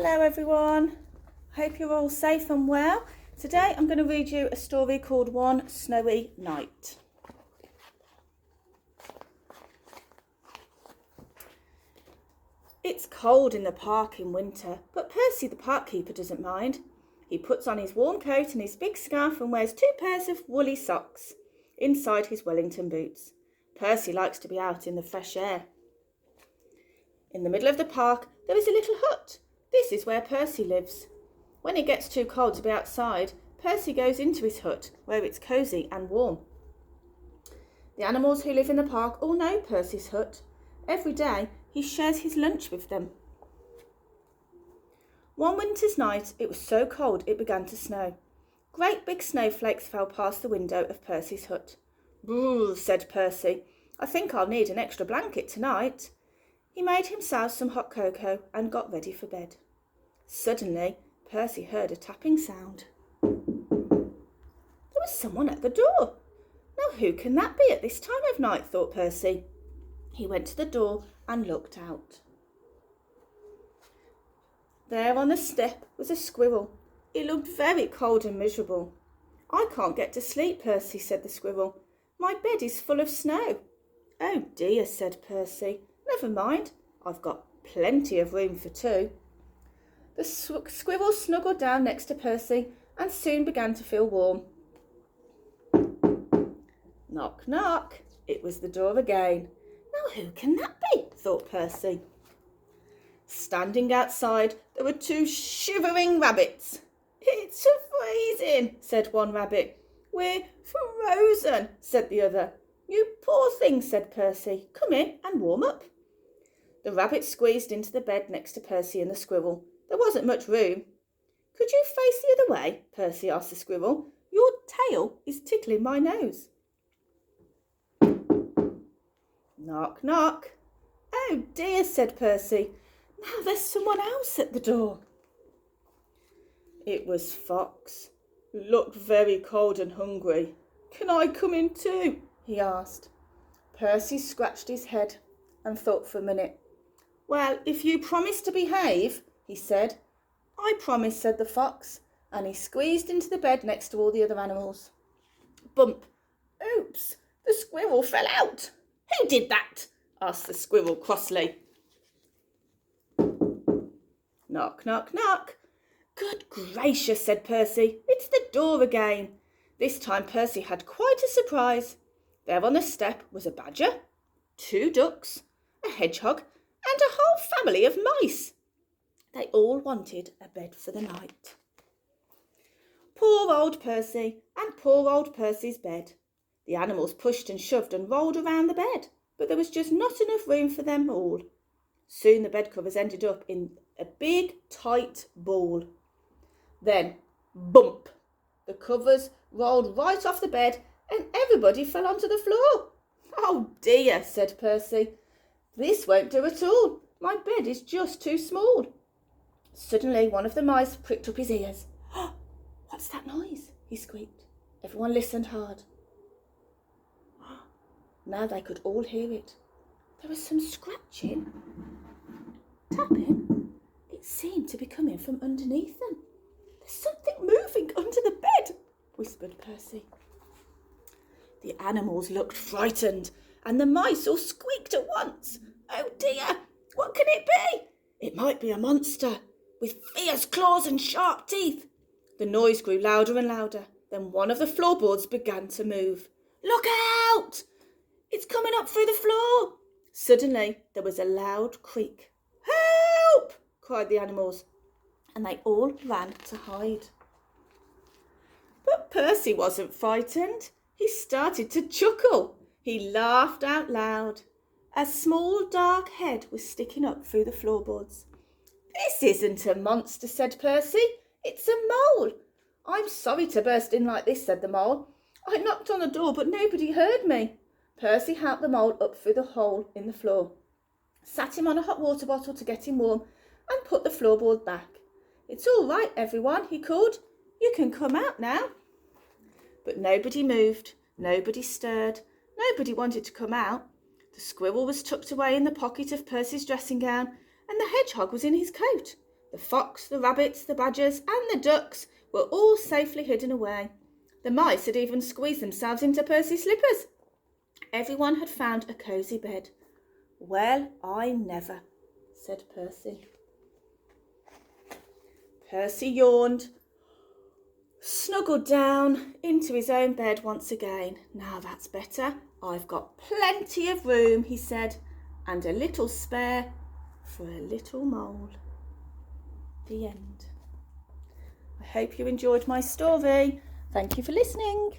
Hello everyone, hope you're all safe and well. Today I'm going to read you a story called One Snowy Night. It's cold in the park in winter, but Percy the park keeper doesn't mind. He puts on his warm coat and his big scarf and wears 2 pairs of woolly socks inside his Wellington boots. Percy likes to be out in the fresh air. In the middle of the park there is a little hut. This is where Percy lives. When it gets too cold to be outside, Percy goes into his hut where it's cosy and warm. The animals who live in the park all know Percy's hut. Every day he shares his lunch with them. One winter's night it was so cold it began to snow. Great big snowflakes fell past the window of Percy's hut. "Brrr," said Percy. "I think I'll need an extra blanket tonight." He made himself some hot cocoa and got ready for bed. Suddenly, Percy heard a tapping sound. There was someone at the door. Now who can that be at this time of night, thought Percy. He went to the door and looked out. There on the step was a squirrel. It looked very cold and miserable. "I can't get to sleep, Percy," said the squirrel. "My bed is full of snow." "Oh dear," said Percy. "Never mind, I've got plenty of room for 2. The squirrel snuggled down next to Percy and soon began to feel warm. Knock, knock. It was the door again. Now who can that be, thought Percy. Standing outside there were 2 shivering rabbits. "It's freezing," said one rabbit. "We're frozen," said the other. "You poor thing," said Percy. "Come in and warm up." The rabbit squeezed into the bed next to Percy and the squirrel. There wasn't much room. "Could you face the other way?" Percy asked the squirrel. "Your tail is tickling my nose." Knock, knock. "Oh dear," said Percy. "Now there's someone else at the door." It was Fox. Looked very cold and hungry. "Can I come in too?" he asked. Percy scratched his head and thought for a minute. "Well, if you promise to behave," he said. "I promise," said the fox, and he squeezed into the bed next to all the other animals. Bump! Oops! The squirrel fell out. "Who did that?" asked the squirrel crossly. Knock, knock, knock. "Good gracious," said Percy. "It's the door again." This time Percy had quite a surprise. There on the step was a badger, 2 ducks, a hedgehog, and a whole family of mice. They all wanted a bed for the night. Poor old Percy and poor old Percy's bed. The animals pushed and shoved and rolled around the bed, but there was just not enough room for them all. Soon the bed covers ended up in a big, tight ball. Then, bump! The covers rolled right off the bed and everybody fell onto the floor. "Oh dear," said Percy. "This won't do at all. My bed is just too small." Suddenly one of the mice pricked up his ears. "What's that noise?" he squeaked. Everyone listened hard. Now they could all hear it. There was some scratching, tapping. It seemed to be coming from underneath them. "There's something moving under the bed," whispered Percy. The animals looked frightened, and the mice all squeaked at once. "Oh dear, what can it be? It might be a monster, with fierce claws and sharp teeth." The noise grew louder and louder. Then one of the floorboards began to move. "Look out! It's coming up through the floor." Suddenly there was a loud creak. "Help!" cried the animals, and they all ran to hide. But Percy wasn't frightened. He started to chuckle. He laughed out loud. A small dark head was sticking up through the floorboards. "This isn't a monster," said Percy. "It's a mole." "I'm sorry to burst in like this," said the mole. "I knocked on the door, but nobody heard me." Percy helped the mole up through the hole in the floor, sat him on a hot water bottle to get him warm, and put the floorboard back. "It's all right, everyone," he called. "You can come out now." But nobody moved, nobody stirred, nobody wanted to come out. The squirrel was tucked away in the pocket of Percy's dressing gown, and the hedgehog was in his coat. The fox, the rabbits, the badgers and the ducks were all safely hidden away. The mice had even squeezed themselves into Percy's slippers. Everyone had found a cosy bed. Well, I never, said Percy. Percy yawned, snuggled down into his own bed once again. Now that's better. I've got plenty of room, he said, and a little spare for a little mole. The end. I hope you enjoyed my story. Thank you for listening.